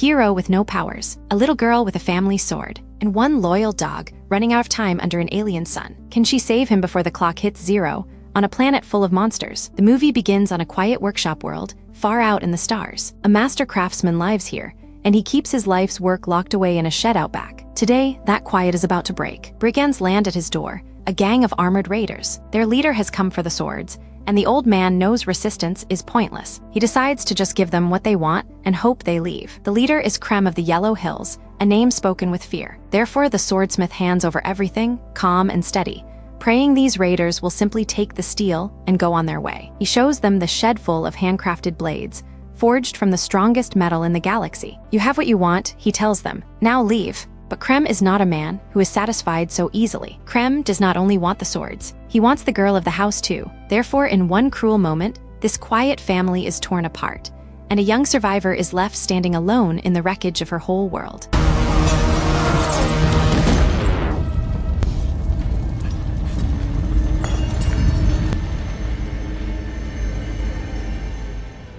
hero with no powers, a little girl with a family sword, and one loyal dog running out of time under an alien sun. Can she save him before the clock hits 0 on a planet full of monsters? The movie begins on a quiet workshop world, far out in the stars. A master craftsman lives here, and he keeps his life's work locked away in a shed out back. Today, that quiet is about to break. Brigands land at his door, a gang of armored raiders. Their leader has come for the swords, and the old man knows resistance is pointless. He decides to just give them what they want and hope they leave. The leader is Creme of the Yellow Hills, a name spoken with fear. Therefore, the swordsmith hands over everything, calm and steady, praying these raiders will simply take the steel and go on their way. He shows them the shed full of handcrafted blades, forged from the strongest metal in the galaxy. You have what you want, he tells them. Now leave. But Creme is not a man who is satisfied so easily. Creme does not only want the swords, he wants the girl of the house too. Therefore, in one cruel moment, this quiet family is torn apart, and a young survivor is left standing alone in the wreckage of her whole world.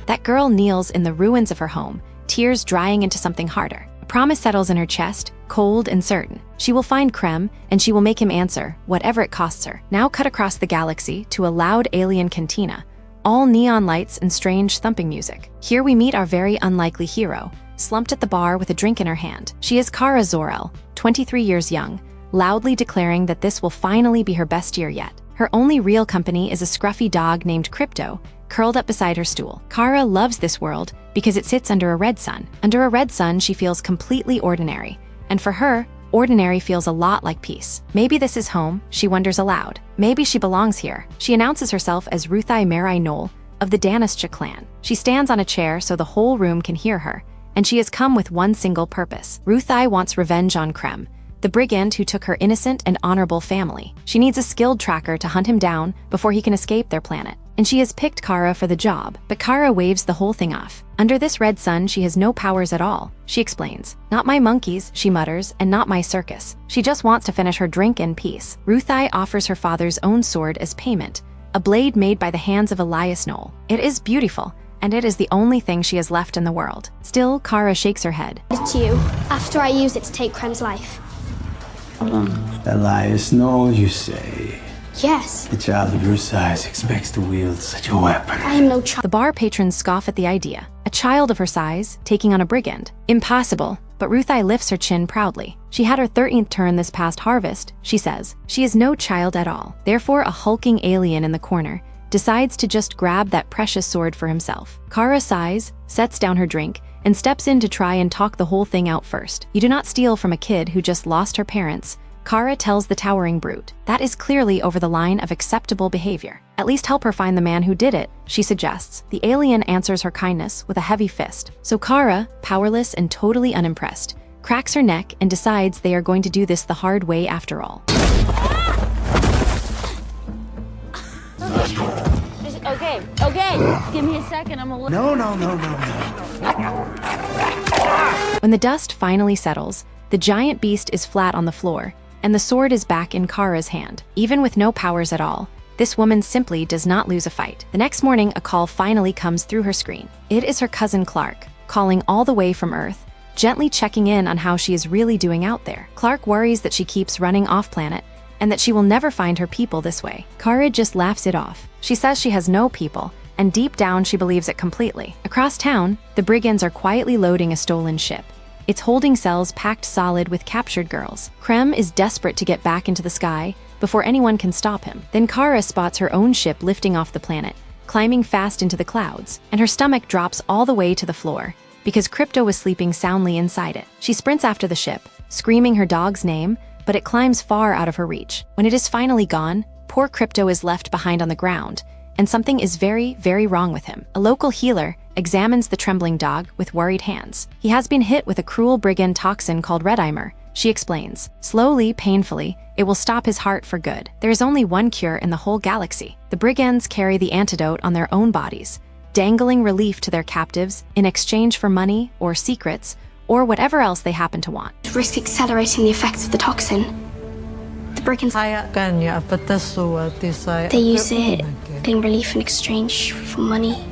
That girl kneels in the ruins of her home, tears drying into something harder. A promise settles in her chest, cold and certain. She will find Creme, and she will make him answer, whatever it costs her. Now cut across the galaxy to a loud alien cantina, all neon lights and strange thumping music. Here we meet our very unlikely hero, slumped at the bar with a drink in her hand. She is Kara Zor-El, 23 years young, loudly declaring that this will finally be her best year yet. Her only real company is a scruffy dog named Krypton, curled up beside her stool. Kara loves this world because it sits under a red sun. Under a red sun, she feels completely ordinary. And for her, ordinary feels a lot like peace. Maybe this is home, she wonders aloud. Maybe she belongs here. She announces herself as Ruthai Marai Knoll of the Danascha clan. She stands on a chair so the whole room can hear her, and she has come with one single purpose. Ruthai wants revenge on Creme, the brigand who took her innocent and honorable family. She needs a skilled tracker to hunt him down before he can escape their planet. And she has picked Kara for the job, but Kara waves the whole thing off. Under this red sun, she has no powers at all, she explains. Not my monkeys, she mutters, and not my circus. She just wants to finish her drink in peace. Ruthai offers her father's own sword as payment, a blade made by the hands of Elias Knoll. It is beautiful, and it is the only thing she has left in the world. Still, Kara shakes her head. It's you, after I use it to take Creme's life. Elias Knoll, you say? Yes. A child of your size expects to wield such a weapon. I am no child. The bar patrons scoff at the idea. A child of her size, taking on a brigand. Impossible, but Ruthai lifts her chin proudly. She had her 13th turn this past harvest, she says. She is no child at all. Therefore, a hulking alien in the corner decides to just grab that precious sword for himself. Kara sighs, sets down her drink, and steps in to try and talk the whole thing out first. You do not steal from a kid who just lost her parents, Kara tells the towering brute. That is clearly over the line of acceptable behavior. At least help her find the man who did it, she suggests. The alien answers her kindness with a heavy fist. So Kara, powerless and totally unimpressed, cracks her neck and decides they are going to do this the hard way after all. Okay, give me a second, I'm a little... No. When the dust finally settles, the giant beast is flat on the floor, and the sword is back in Kara's hand. Even with no powers at all, this woman simply does not lose a fight. The next morning, a call finally comes through her screen. It is her cousin Clark, calling all the way from Earth, gently checking in on how she is really doing out there. Clark worries that she keeps running off-planet, and that she will never find her people this way. Kara just laughs it off. She says she has no people, and deep down she believes it completely. Across town, the brigands are quietly loading a stolen ship. Its holding cells packed solid with captured girls. Creme is desperate to get back into the sky before anyone can stop him. Then Kara spots her own ship lifting off the planet, climbing fast into the clouds, and her stomach drops all the way to the floor because Krypton was sleeping soundly inside it. She sprints after the ship, screaming her dog's name, but it climbs far out of her reach. When it is finally gone, poor Krypton is left behind on the ground, and something is very, very wrong with him. A local healer examines the trembling dog with worried hands. He has been hit with a cruel brigand toxin called Redimer, she explains. Slowly, painfully, it will stop his heart for good. There is only one cure in the whole galaxy. The brigands carry the antidote on their own bodies, dangling relief to their captives in exchange for money or secrets or whatever else they happen to want. To risk accelerating the effects of the toxin. The brigands, they use it, getting relief in exchange for money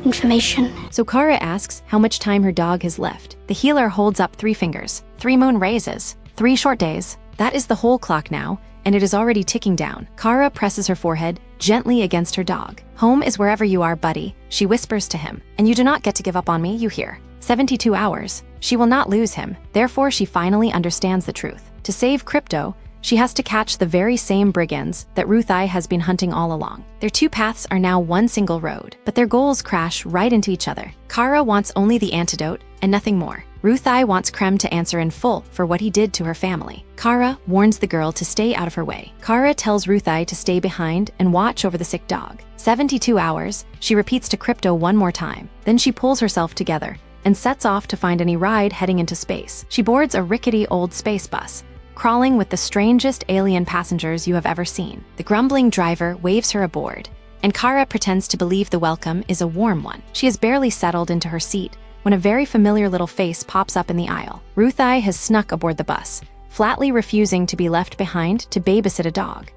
information. So Kara asks how much time her dog has left. The healer holds up 3 fingers. 3 moon raises. 3 short days. That is the whole clock now, and it is already ticking down. Kara presses her forehead gently against her dog. Home is wherever you are, buddy, she whispers to him. And you do not get to give up on me, you hear. 72 hours. She will not lose him. Therefore, she finally understands the truth. To save Crypto, she has to catch the very same brigands that Ruthai has been hunting all along. Their 2 paths are now one single road, but their goals crash right into each other. Kara wants only the antidote and nothing more. Ruthai wants Creme to answer in full for what he did to her family. Kara warns the girl to stay out of her way. Kara tells Ruthai to stay behind and watch over the sick dog. 72 hours, she repeats to Crypto one more time. Then she pulls herself together and sets off to find any ride heading into space. She boards a rickety old space bus, crawling with the strangest alien passengers you have ever seen. The grumbling driver waves her aboard, and Kara pretends to believe the welcome is a warm one. She has barely settled into her seat when a very familiar little face pops up in the aisle. Ruthai has snuck aboard the bus, flatly refusing to be left behind to babysit a dog.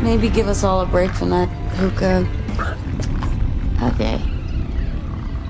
Maybe give us all a break from that hookah. Okay.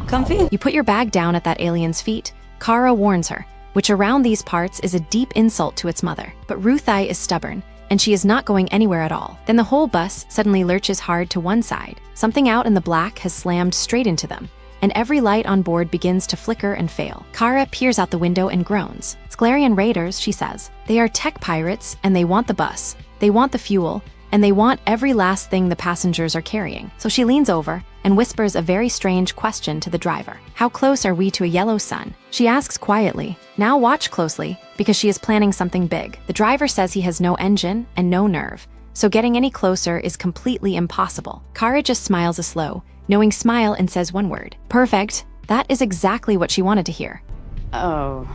Comfy? You put your bag down at that alien's feet, Kara warns her, which around these parts is a deep insult to its mother. But Ruthai is stubborn, and she is not going anywhere at all. Then the whole bus suddenly lurches hard to one side. Something out in the black has slammed straight into them, and every light on board begins to flicker and fail. Kara peers out the window and groans. Sklarian raiders, she says. They are tech pirates, and they want the bus. They want the fuel, and they want every last thing the passengers are carrying. So she leans over and whispers a very strange question to the driver. How close are we to a yellow sun? She asks quietly. Now watch closely, because she is planning something big. The driver says he has no engine and no nerve, so getting any closer is completely impossible. Kara just smiles a slow, knowing smile and says one word. Perfect. That is exactly what she wanted to hear. Oh,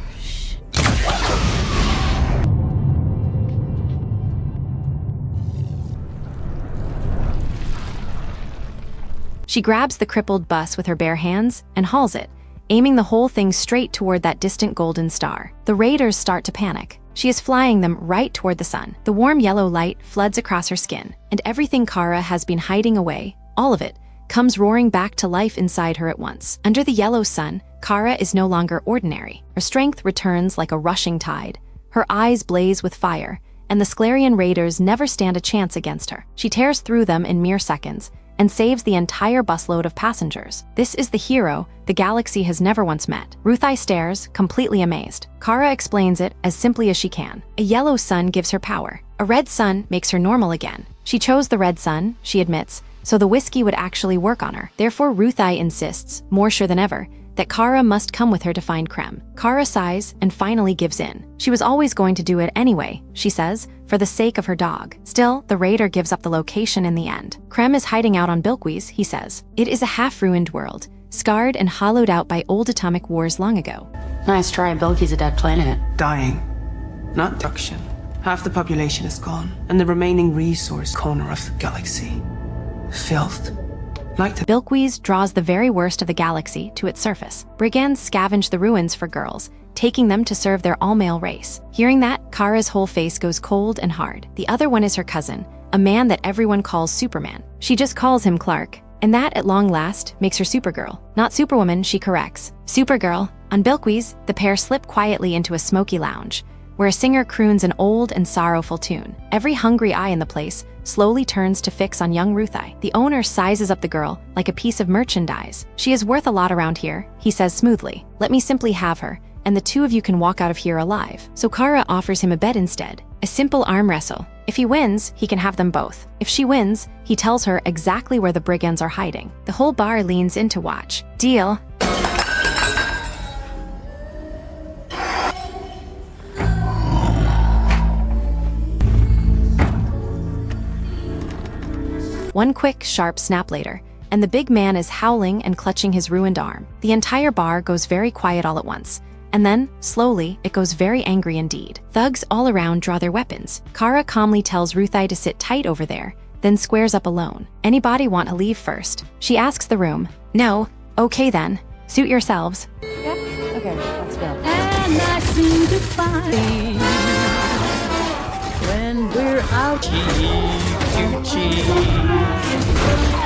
She grabs the crippled bus with her bare hands and hauls it, aiming the whole thing straight toward that distant golden star. The raiders start to panic. She is flying them right toward the sun. The warm yellow light floods across her skin, and everything Kara has been hiding away, all of it, comes roaring back to life inside her at once. Under the yellow sun, Kara is no longer ordinary. Her strength returns like a rushing tide. Her eyes blaze with fire, and the Sklarian raiders never stand a chance against her. She tears through them in mere seconds, and saves the entire busload of passengers. This is the hero the galaxy has never once met. Ruthai stares, completely amazed. Kara explains it as simply as she can. A yellow sun gives her power. A red sun makes her normal again. She chose the red sun, she admits, so the whiskey would actually work on her. Therefore, Ruthai insists, more sure than ever, that Kara must come with her to find Creme. Kara sighs and finally gives in. She was always going to do it anyway, she says, for the sake of her dog. Still, the raider gives up the location in the end. Creme is hiding out on Bilquis, he says. It is a half-ruined world, scarred and hollowed out by old atomic wars long ago. nice try. Bilky's a dead planet. Dying, not destruction. Half the population is gone, and the remaining resource corner of the galaxy. Filth. Like the Bilquis draws the very worst of the galaxy to its surface. Brigands scavenge the ruins for girls, taking them to serve their all-male race. Hearing that, Kara's whole face goes cold and hard. The other one is her cousin, a man that everyone calls Superman. She just calls him Clark, and that, at long last, makes her Supergirl. Not Superwoman, she corrects. Supergirl. On Bilquis, the pair slip quietly into a smoky lounge, where a singer croons an old and sorrowful tune. Every hungry eye in the place slowly turns to fix on young Ruthai. The owner sizes up the girl like a piece of merchandise. She is worth a lot around here, he says smoothly. Let me simply have her, and the two of you can walk out of here alive. So Kara offers him a bet instead, a simple arm wrestle. If he wins, he can have them both. If she wins, he tells her exactly where the brigands are hiding. The whole bar leans in to watch. Deal. One quick, sharp snap later, and the big man is howling and clutching his ruined arm. The entire bar goes very quiet all at once, and then, slowly, it goes very angry indeed. Thugs all around draw their weapons. Kara calmly tells Ruthai to sit tight over there, then squares up alone. Anybody want to leave first? She asks the room. No. Okay then. Suit yourselves. Yeah? Okay, let's go. And I seem to find when we're out.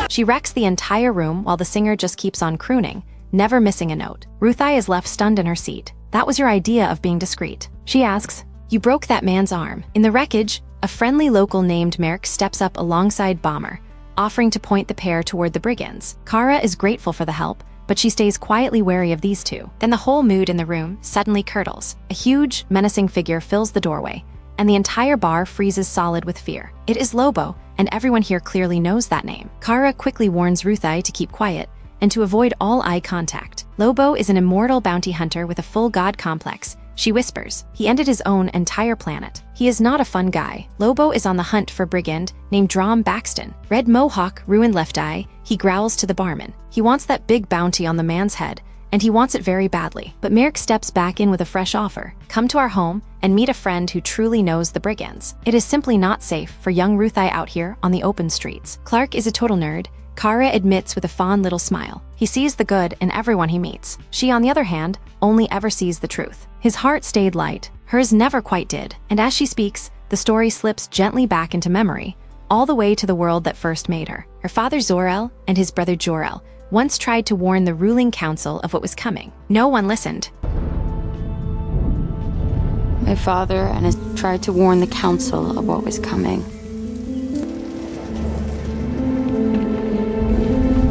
She wrecks the entire room while the singer just keeps on crooning, never missing a note. Ruthai is left stunned in her seat. That was your idea of being discreet. She asks, "You broke that man's arm." In the wreckage, a friendly local named Merrick steps up alongside Bomber, offering to point the pair toward the brigands. Kara is grateful for the help, but she stays quietly wary of these two. Then the whole mood in the room suddenly curdles. A huge, menacing figure fills the doorway, and the entire bar freezes solid with fear. It is Lobo, and everyone here clearly knows that name. Kara quickly warns Ruthai to keep quiet and to avoid all eye contact. Lobo is an immortal bounty hunter with a full god complex. She whispers, he ended his own entire planet. He is not a fun guy. Lobo is on the hunt for a brigand named Drom Baxton. Red Mohawk, ruined left eye, he growls to the barman. He wants that big bounty on the man's head, and he wants it very badly. But Merrick steps back in with a fresh offer. Come to our home and meet a friend who truly knows the brigands. It is simply not safe for young Ruthai out here on the open streets. Clark is a total nerd. Kara admits with a fond little smile. He sees the good in everyone he meets. She, on the other hand, only ever sees the truth. His heart stayed light. Hers never quite did. And as she speaks, the story slips gently back into memory, all the way to the world that first made her. Her father Zor-El and his brother Jor-El once tried to warn the ruling council of what was coming. No one listened. My father and his tried to warn the council of what was coming.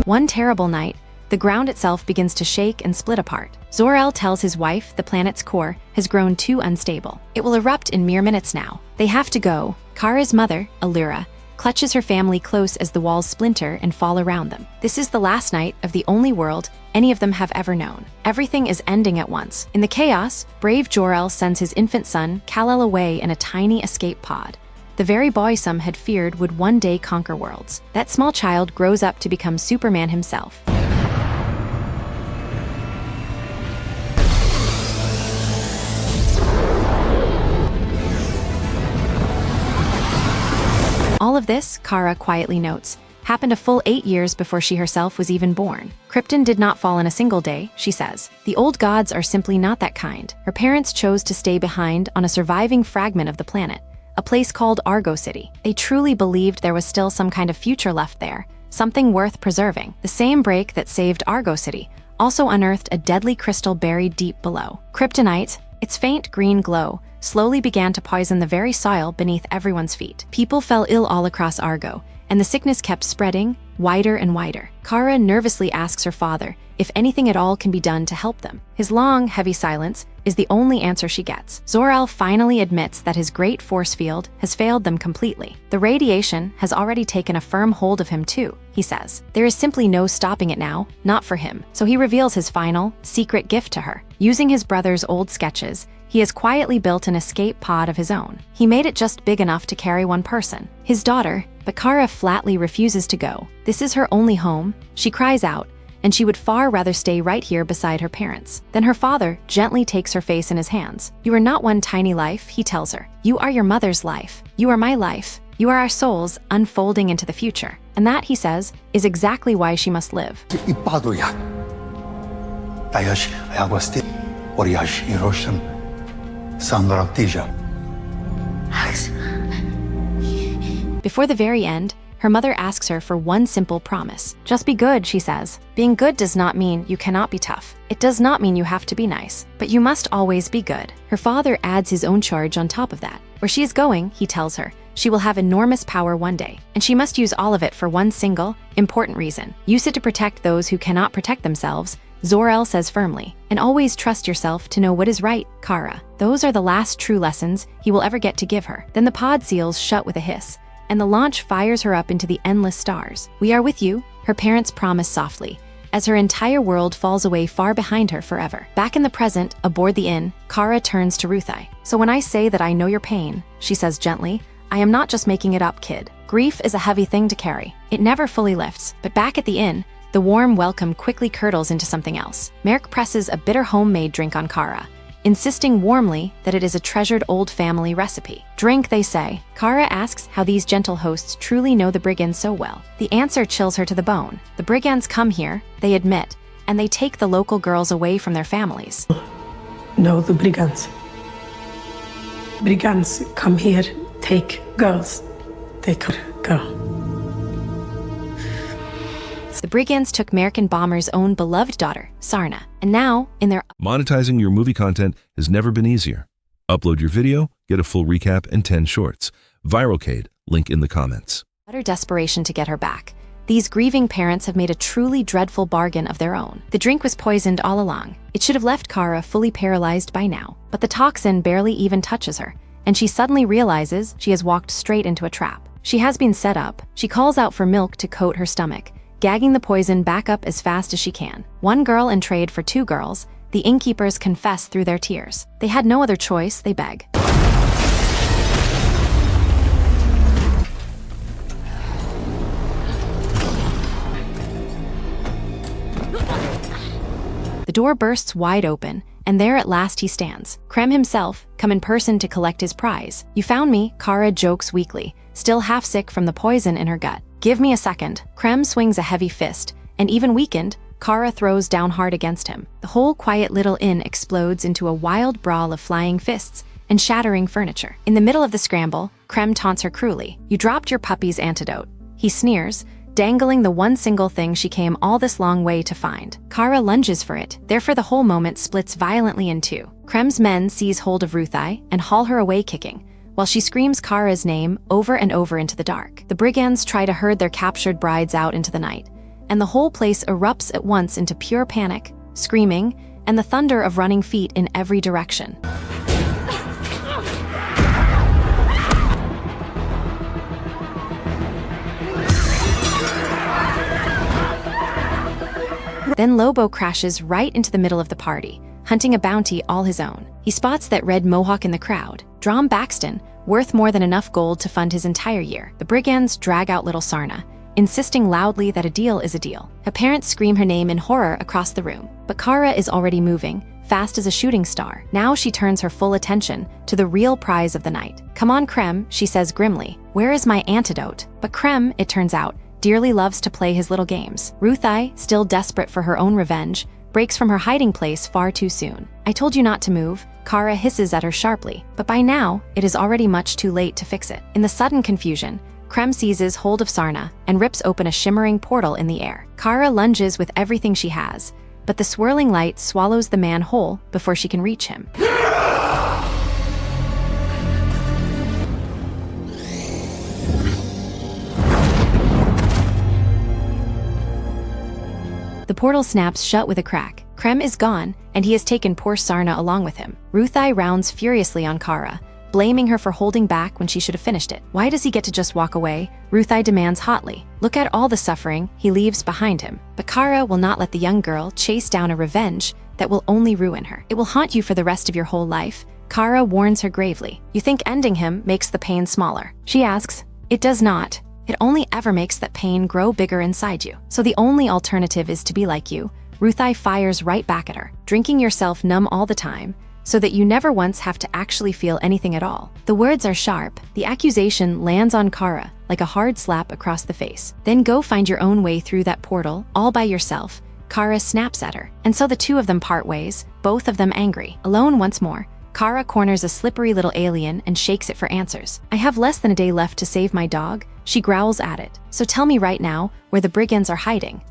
One terrible night, the ground itself begins to shake and split apart. Zor-El tells his wife the planet's core has grown too unstable. It will erupt in mere minutes now. They have to go. Kara's mother, Allura, clutches her family close as the walls splinter and fall around them. This is the last night of the only world any of them have ever known. Everything is ending at once. In the chaos, brave Jor-El sends his infant son, Kal-El, away in a tiny escape pod. The very boy some had feared would one day conquer worlds. That small child grows up to become Superman himself. All of this, Kara quietly notes, happened a full 8 years before she herself was even born. Krypton did not fall in a single day, she says. The old gods are simply not that kind. Her parents chose to stay behind on a surviving fragment of the planet, a place called Argo City. They truly believed there was still some kind of future left there, something worth preserving. The same break that saved Argo City also unearthed a deadly crystal buried deep below. Kryptonite, its faint green glow, slowly began to poison the very soil beneath everyone's feet. People fell ill all across Argo, and the sickness kept spreading, wider and wider. Kara nervously asks her father if anything at all can be done to help them. His long, heavy silence is the only answer she gets. Zor-El finally admits that his great force field has failed them completely. The radiation has already taken a firm hold of him too, he says. There is simply no stopping it now, not for him. So he reveals his final, secret gift to her. Using his brother's old sketches, he has quietly built an escape pod of his own. He made it just big enough to carry one person, his daughter, but Kara flatly refuses to go. This is her only home. She cries out, and she would far rather stay right here beside her parents. Then her father gently takes her face in his hands. You are not one tiny life, he tells her. You are your mother's life. You are my life. You are our souls unfolding into the future. And that, he says, is exactly why she must live. Before the very end, her mother asks her for one simple promise. Just be good, she says. Being good does not mean you cannot be tough. It does not mean you have to be nice, but you must always be good. Her father adds his own charge on top of that. Where she is going, he tells her, she will have enormous power one day, and she must use all of it for one single, important reason. Use it to protect those who cannot protect themselves, Zor-El says firmly, and always trust yourself to know what is right, Kara. Those are the last true lessons he will ever get to give her. Then the pod seals shut with a hiss, and the launch fires her up into the endless stars. We are with you, her parents promise softly, as her entire world falls away far behind her forever. Back in the present, aboard the inn, Kara turns to Ruthai. So when I say that I know your pain, she says gently, I am not just making it up, kid. Grief is a heavy thing to carry. It never fully lifts, but back at the inn, the warm welcome quickly curdles into something else. Merrick presses a bitter homemade drink on Kara, insisting warmly that it is a treasured old family recipe. Drink, they say. Kara asks how these gentle hosts truly know the brigands so well. The answer chills her to the bone. The brigands come here, they admit, and they take the local girls away from their families. No, the brigands. Brigands come here, take girls. They Go. The brigands took American Bomber's own beloved daughter, Sarna, and now, in their Monetizing your movie content has never been easier. Upload your video, get a full recap and 10 shorts. ViralCade, link in the comments. utter desperation to get her back, these grieving parents have made a truly dreadful bargain of their own. The drink was poisoned all along. It should have left Kara fully paralyzed by now, but the toxin barely even touches her, and she suddenly realizes she has walked straight into a trap. She has been set up. She calls out for milk to coat her stomach, gagging the poison back up as fast as she can. One girl in trade for two girls, the innkeepers confess through their tears. They had no other choice, they beg. The door bursts wide open, and there at last he stands. Creme himself, come in person to collect his prize. You found me, Kara jokes weakly, still half sick from the poison in her gut. Give me a second. Creme swings a heavy fist, and even weakened, Kara throws down hard against him. The whole quiet little inn explodes into a wild brawl of flying fists and shattering furniture. In the middle of the scramble, Creme taunts her cruelly. You dropped your puppy's antidote. He sneers, dangling the one single thing she came all this long way to find. Kara lunges for it, therefore the whole moment splits violently in two. Creme's men seize hold of Ruthai and haul her away kicking, while she screams Kara's name over and over into the dark. The brigands try to herd their captured brides out into the night, and the whole place erupts at once into pure panic, screaming, and the thunder of running feet in every direction. Then Lobo crashes right into the middle of the party, hunting a bounty all his own. He spots that red mohawk in the crowd, Drom Baxton, worth more than enough gold to fund his entire year. The brigands drag out little Sarna, insisting loudly that a deal is a deal. Her parents scream her name in horror across the room, but Kara is already moving, fast as a shooting star. Now she turns her full attention to the real prize of the night. Come on, Creme, she says grimly. Where is my antidote? But Creme, it turns out, dearly loves to play his little games. Ruthai, still desperate for her own revenge, breaks from her hiding place far too soon. I told you not to move, Kara hisses at her sharply, but by now, it is already much too late to fix it. In the sudden confusion, Creme seizes hold of Sarna and rips open a shimmering portal in the air. Kara lunges with everything she has, but the swirling light swallows the man whole before she can reach him. The portal snaps shut with a crack. Creme is gone, and he has taken poor Sarna along with him. Ruthai rounds furiously on Kara, blaming her for holding back when she should have finished it. Why does he get to just walk away? Ruthai demands hotly. Look at all the suffering he leaves behind him. But Kara will not let the young girl chase down a revenge that will only ruin her. It will haunt you for the rest of your whole life, Kara warns her gravely. You think ending him makes the pain smaller? She asks. It does not. It only ever makes that pain grow bigger inside you. So the only alternative is to be like you. Ruthai fires right back at her, drinking yourself numb all the time, so that you never once have to actually feel anything at all. The words are sharp. The accusation lands on Kara like a hard slap across the face. Then go find your own way through that portal, all by yourself. Kara snaps at her. And so the two of them part ways, both of them angry. Alone once more, Kara corners a slippery little alien and shakes it for answers. I have less than a day left to save my dog, she growls at it. So tell me right now where the brigands are hiding.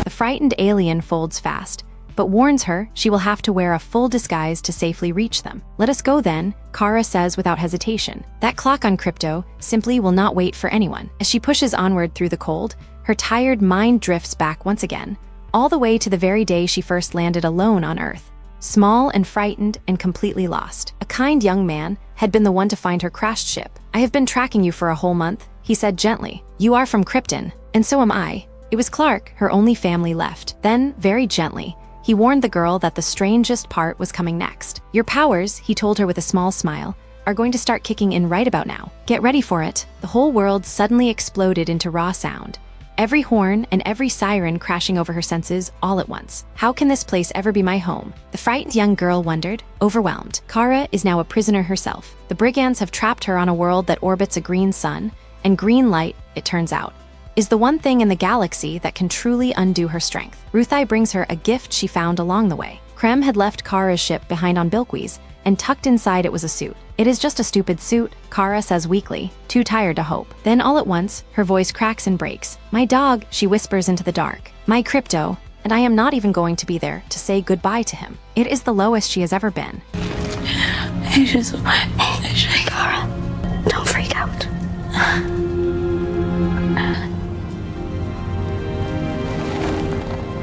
The frightened alien folds fast, but warns her she will have to wear a full disguise to safely reach them. Let us go then, Kara says without hesitation. That clock on Krypto simply will not wait for anyone. As she pushes onward through the cold, her tired mind drifts back once again, all the way to the very day she first landed alone on Earth. Small and frightened and completely lost. A kind young man had been the one to find her crashed ship. I have been tracking you for a whole month, he said gently. You are from Krypton, and so am I. It was Clark, her only family left. Then, very gently, he warned the girl that the strangest part was coming next. Your powers, he told her with a small smile, are going to start kicking in right about now. Get ready for it. The whole world suddenly exploded into raw sound. Every horn and every siren crashing over her senses all at once. How can this place ever be my home? The frightened young girl wondered, overwhelmed. Kara is now a prisoner herself. The brigands have trapped her on a world that orbits a green sun, and green light, it turns out, is the one thing in the galaxy that can truly undo her strength. Ruthai brings her a gift she found along the way. Creme had left Kara's ship behind on Bilquis, and tucked inside it was a suit. "It is just a stupid suit," Kara says weakly, too tired to hope. Then all at once, her voice cracks and breaks. "My dog," she whispers into the dark. "My Crypto, and I am not even going to be there to say goodbye to him." It is the lowest she has ever been. Kara, don't freak out.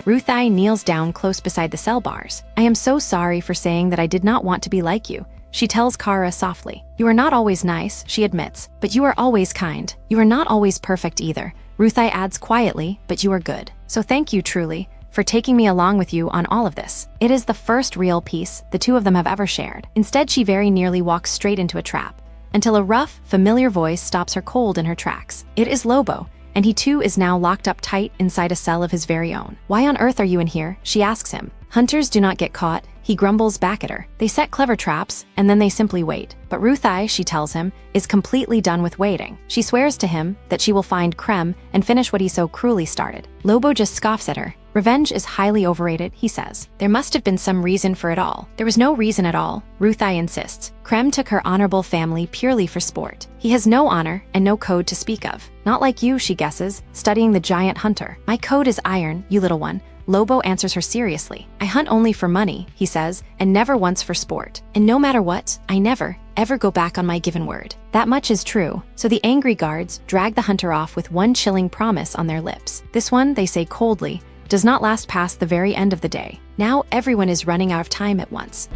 Ruthai kneels down close beside the cell bars. "I am so sorry for saying that I did not want to be like you," she tells Kara softly. "You are not always nice," she admits, "but you are always kind. You are not always perfect either." Ruthai adds quietly, "But you are good. So thank you truly for taking me along with you on all of this." It is the first real peace the two of them have ever shared. Instead, she very nearly walks straight into a trap, until a rough, familiar voice stops her cold in her tracks. It is Lobo, and he too is now locked up tight inside a cell of his very own. "Why on earth are you in here?" she asks him. "Hunters do not get caught," he grumbles back at her. "They set clever traps, and then they simply wait." But Ruthai, she tells him, is completely done with waiting. She swears to him that she will find Creme and finish what he so cruelly started. Lobo just scoffs at her. "Revenge is highly overrated," he says. "There must have been some reason for it all." "There was no reason at all," Ruthai insists. "Creme took her honorable family purely for sport. He has no honor and no code to speak of. Not like you," she guesses, studying the giant hunter. "My code is iron, you little one." Lobo answers her seriously. "I hunt only for money," he says, "and never once for sport. And no matter what, I never, ever go back on my given word." That much is true, so the angry guards drag the hunter off with one chilling promise on their lips. This one, they say coldly, does not last past the very end of the day. Now everyone is running out of time at once.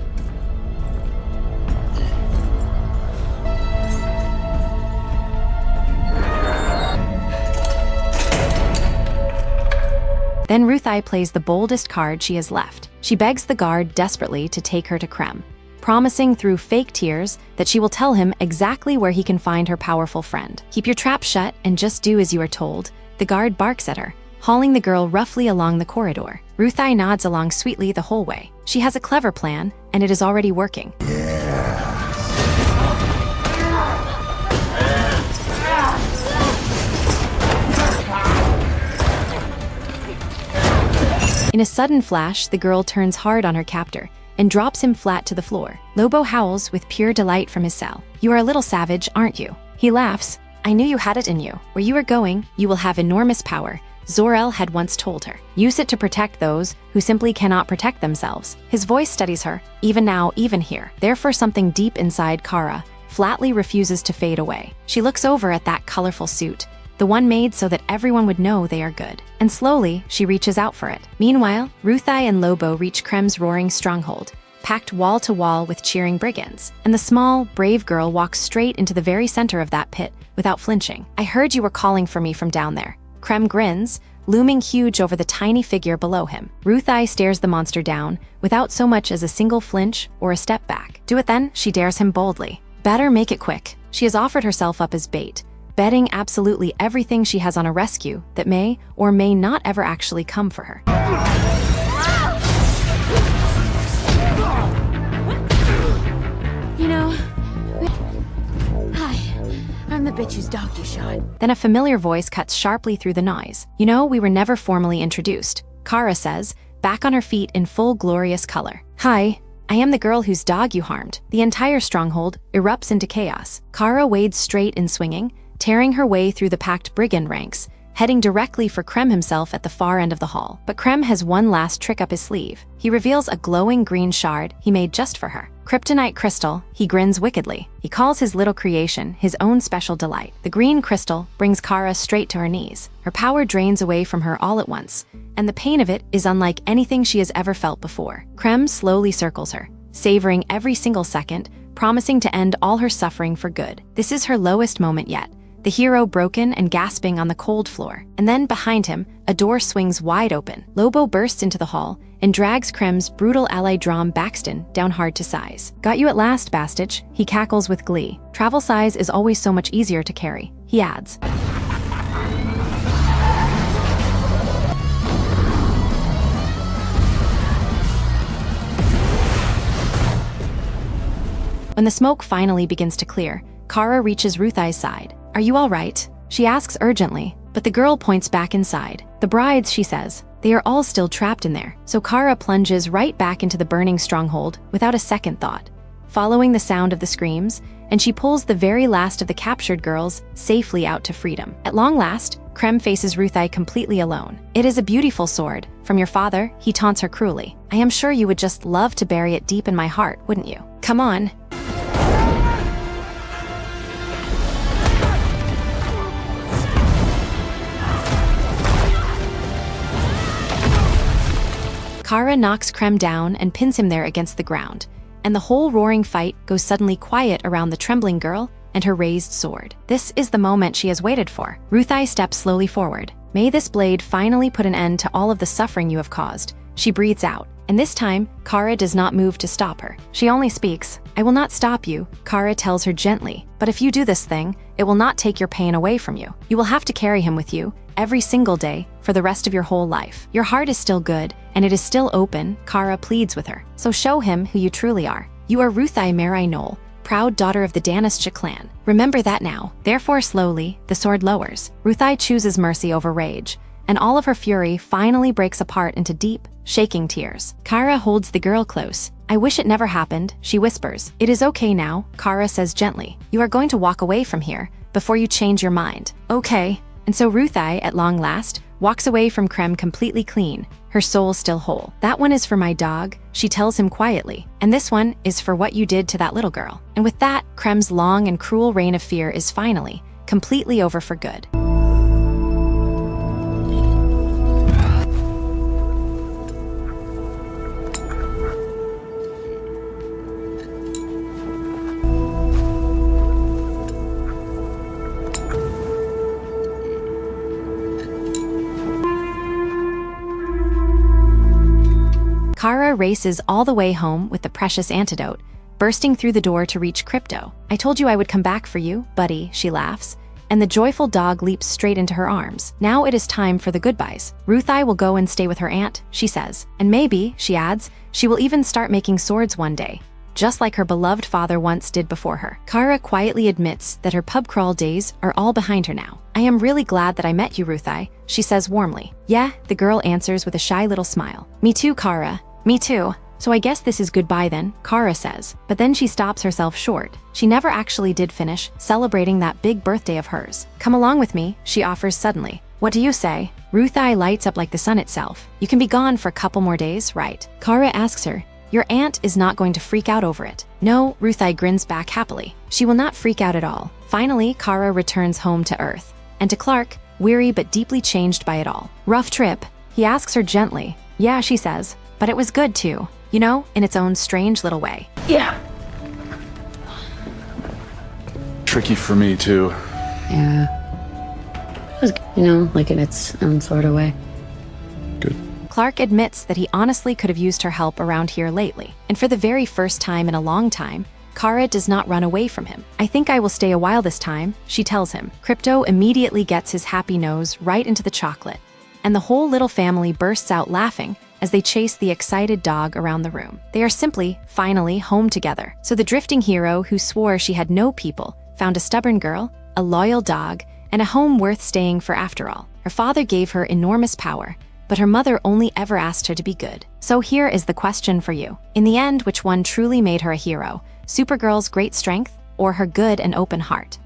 Then Ruthai plays the boldest card she has left. She begs the guard desperately to take her to Creme, promising through fake tears that she will tell him exactly where he can find her powerful friend. "Keep your trap shut and just do as you are told," the guard barks at her, hauling the girl roughly along the corridor. Ruthai nods along sweetly the whole way. She has a clever plan, and it is already working. In a sudden flash, the girl turns hard on her captor and drops him flat to the floor. Lobo howls with pure delight from his cell. "You are a little savage, aren't you?" He laughs. "I knew you had it in you. Where you are going, you will have enormous power," Zor-El had once told her. "Use it to protect those who simply cannot protect themselves." His voice steadies her, even now, even here. Therefore, something deep inside Kara flatly refuses to fade away. She looks over at that colorful suit, the one made so that everyone would know they are good. And slowly, she reaches out for it. Meanwhile, Ruthai and Lobo reach Creme's roaring stronghold, packed wall to wall with cheering brigands. And the small, brave girl walks straight into the very center of that pit without flinching. "I heard you were calling for me from down there." Creme grins, looming huge over the tiny figure below him. Ruthai stares the monster down without so much as a single flinch or a step back. "Do it then," she dares him boldly. "Better make it quick." She has offered herself up as bait, betting absolutely everything she has on a rescue that may or may not ever actually come for her. You know, hi, I'm the bitch whose dog you shot. Then a familiar voice cuts sharply through the noise. "You know, we were never formally introduced," Kara says, back on her feet in full glorious color. "Hi, I am the girl whose dog you harmed." The entire stronghold erupts into chaos. Kara wades straight in swinging, tearing her way through the packed brigand ranks, heading directly for Creme himself at the far end of the hall. But Creme has one last trick up his sleeve. He reveals a glowing green shard he made just for her. Kryptonite crystal, he grins wickedly. He calls his little creation his own special delight. The green crystal brings Kara straight to her knees. Her power drains away from her all at once, and the pain of it is unlike anything she has ever felt before. Creme slowly circles her, savoring every single second, promising to end all her suffering for good. This is her lowest moment yet. The hero broken and gasping on the cold floor. And then behind him, a door swings wide open. Lobo bursts into the hall and drags Creme's brutal ally Drom Baxton down hard to size. "Got you at last, Bastich," he cackles with glee. "Travel size is always so much easier to carry," he adds. When the smoke finally begins to clear, Kara reaches Ruthai's side. "Are you all right?" she asks urgently. but the girl points back inside. The brides, she says, they are all still trapped in there. So Kara plunges right back into the burning stronghold without a second thought, following the sound of the screams, and she pulls the very last of the captured girls safely out to freedom. At long last, Creme faces Ruthai completely alone. "It is a beautiful sword. From your father," he taunts her cruelly. "I am sure you would just love to bury it deep in my heart, wouldn't you? Come on." Kara knocks Creme down and pins him there against the ground, and the whole roaring fight goes suddenly quiet around the trembling girl and her raised sword. This is the moment she has waited for. Ruthai steps slowly forward. "May this blade finally put an end to all of the suffering you have caused," she breathes out. And this time, Kara does not move to stop her. She only speaks. "I will not stop you," Kara tells her gently. "But if you do this thing, it will not take your pain away from you. You will have to carry him with you every single day for the rest of your whole life. Your heart is still good, and it is still open," Kara pleads with her. "So show him who you truly are. You are Ruthai Marai Knoll, proud daughter of the Danishja clan. Remember that now." Therefore, slowly, the sword lowers. Ruthai chooses mercy over rage, and all of her fury finally breaks apart into deep, shaking tears. Kara holds the girl close. "I wish it never happened," she whispers. "It is okay now," Kara says gently. "You are going to walk away from here before you change your mind." "Okay." And so Ruthai, at long last, walks away from Creme completely clean, her soul still whole. "That one is for my dog," she tells him quietly. "And this one is for what you did to that little girl." And with that, Creme's long and cruel reign of fear is finally, completely over for good. Kara races all the way home with the precious antidote, bursting through the door to reach Crypto. "I told you I would come back for you, buddy," she laughs, and the joyful dog leaps straight into her arms. "Now it is time for the goodbyes. Ruthai will go and stay with her aunt," she says. "And maybe," she adds, "she will even start making swords one day, just like her beloved father once did before her." Kara quietly admits that her pub crawl days are all behind her now. "I am really glad that I met you, Ruthai," she says warmly. "Yeah," the girl answers with a shy little smile. "Me too, Kara. Me too. So I guess this is goodbye then," Kara says. But then she stops herself short. She never actually did finish celebrating that big birthday of hers. "Come along with me," she offers suddenly. "What do you say?" Ruthai lights up like the sun itself. "You can be gone for a couple more days, right?" Kara asks her. "Your aunt is not going to freak out over it." "No," Ruthai grins back happily. "She will not freak out at all." Finally, Kara returns home to Earth. And to Clark, weary but deeply changed by it all. "Rough trip?" he asks her gently. "Yeah," she says. "But it was good too, you know, in its own strange little way." Yeah. Tricky for me too. Yeah. It was, you know, like in its own sort of way. Good. Clark admits that he honestly could have used her help around here lately. And for the very first time in a long time, Kara does not run away from him. "I think I will stay a while this time," she tells him. Crypto immediately gets his happy nose right into the chocolate, and the whole little family bursts out laughing as they chase the excited dog around the room. They are simply, finally, home together. So the drifting hero who swore she had no people found a stubborn girl, a loyal dog, and a home worth staying for after all. Her father gave her enormous power, but her mother only ever asked her to be good. So here is the question for you. In the end, which one truly made her a hero? Supergirl's great strength or her good and open heart?